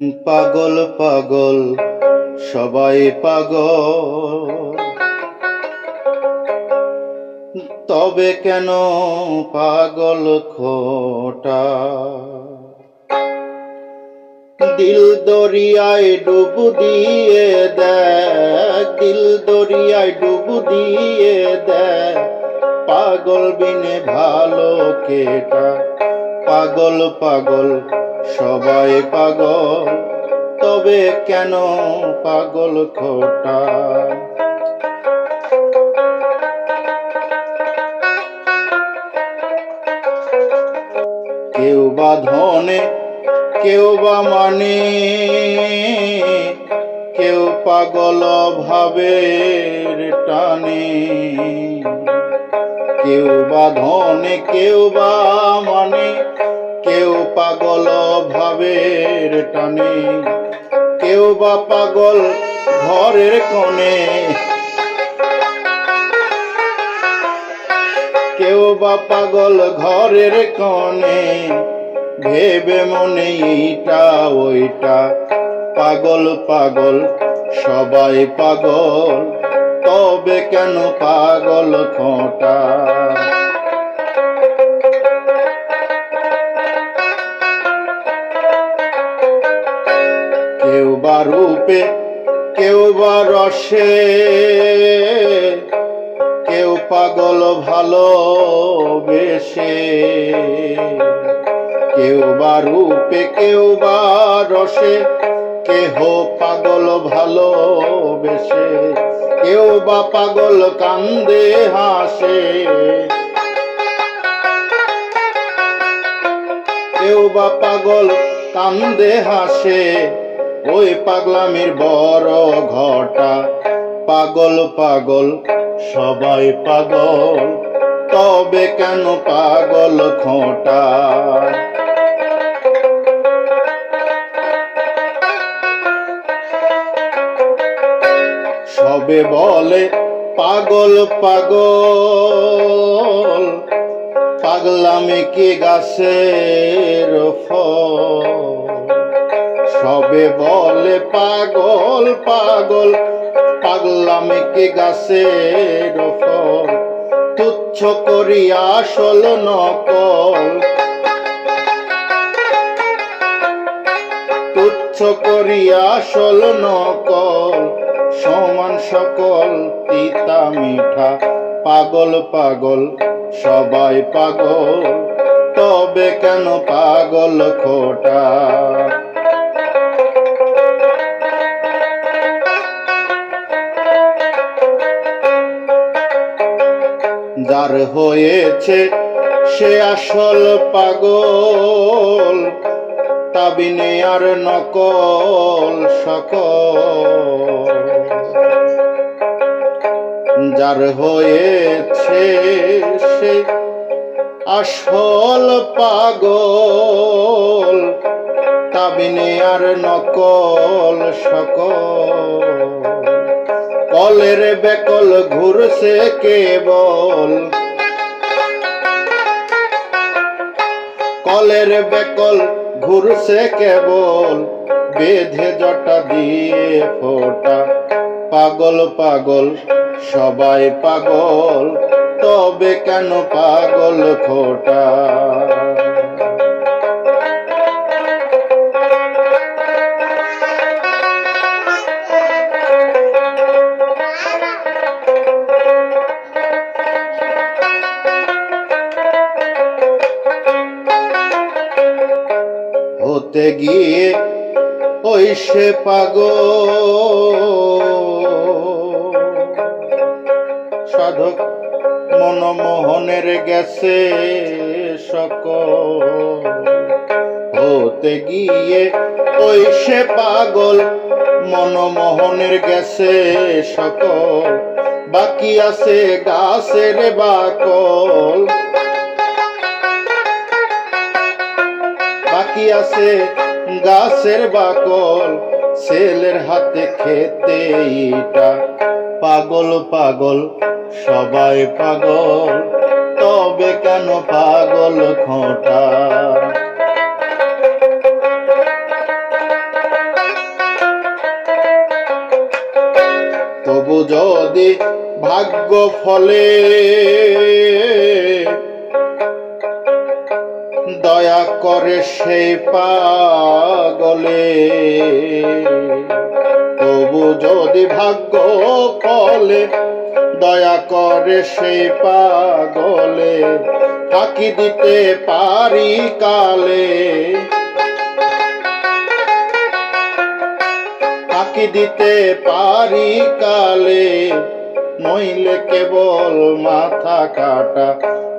পাগল পাগল সবাই পাগল, তবে কেন পাগল খোটা? দিল দরিয়ায় ডুব দিয়ে দেখ, দিল দরিয়ায় ডুব দিয়ে দেখ, পাগল বিনে ভালো কেটা? পাগল পাগল সবাই পাগল, তবে কেন পাগল খোটা? কেউ বা ধনে, কেউ বা মানে, কেউ পাগল ভাবের টানে। কেউ বা ধনে, কেউ বা মানে, কেউ পাগল ভাবের টানে। কেউ বা পাগল ঘরের কোণে, কেউ বা পাগল ঘরের কোণে, ভেবে মনে এইটা ওইটা। পাগল পাগল সবাই পাগল, তবে কেন পাগল খোটা? কেউ বা রূপে, কেউ বা রসে, কেউ পাগল ভালোবেসে। কেউ বা রূপে, কেউ বা রসে, কেহ পাগল ভালোবেসে। কেউ বা পাগল কান্দে হাসে, কেউ বা পাগল কান্দে হাসে। ওই পাগলামির বড় ঘটা। পাগল পাগল সবাই পাগল, তবে কেন পাগল খোটা? সবে বলে পাগল পাগল, পাগলামি কি গাছের ফল? সবে বলে পাগল পাগল, পাগলামি কি গাছের ফল? তুচ্ছ করি আসল নকল, তুচ্ছ করি আসল নকল। সমান সকল তিতা মিঠা। পাগল পাগল সবাই পাগল, তবে কেন পাগল খোটা? যার হয়েছে সে আসল পাগল, তাবিনে আর নকল সকল। যার হয়েছে সে আসল পাগল, তাবিনে আর নকল সকল। কলের বেকল ঘুরছে কেবল, কলের বেকল ঘুরছে কেবল, বেঁধে জটা দিয়ে ফোটা। পাগল পাগল সবাই পাগল, তবে কেন পাগল খোটা? হতে গিয়ে ওই সে পাগল, সাধক মনমোহনের গেছে সকল। হতে গিয়ে ওই সে পাগল, মনমোহনের গেছে সকল। বাকি আছে গাছের বাকল, বাকি আছে গাছের বাকল। ছেলের হাতে খেতে ইটা। পাগল পাগল সবাই পাগল, তবে কেন পাগল খোটা? যদি ভাগ্য ফলে দয়া করে সেই পাগলে, তবু যদি ভাগ্য ফলে দয়া করে সেই পাগলে, ফাঁকি দিতে পারি কালে, ফাঁকি দিতে পারি কালে, নইলে কেবল মাথা কাটা।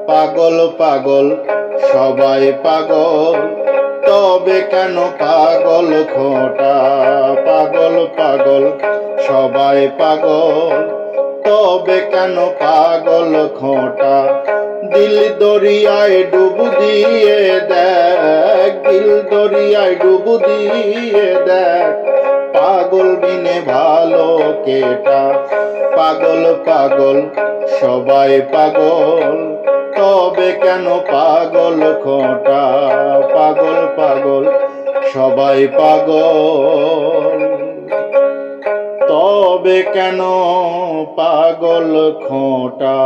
পাগল পাগল সবাই পাগল, তবে কেন পাগল খোঁটা? পাগল পাগল সবাই পাগল, তবে কেন পাগল খোঁটা? দিল দরিয়ায় ডুব দিয়ে দেখ, দিল দরিয়ায় ডুব দিয়ে দেখ, পাগল বিনে ভালো কেটা? পাগল পাগল সবাই পাগল, তবে কেন পাগল খোঁটা? পাগল পাগল সবাই পাগল, তবে কেন পাগল খোঁটা?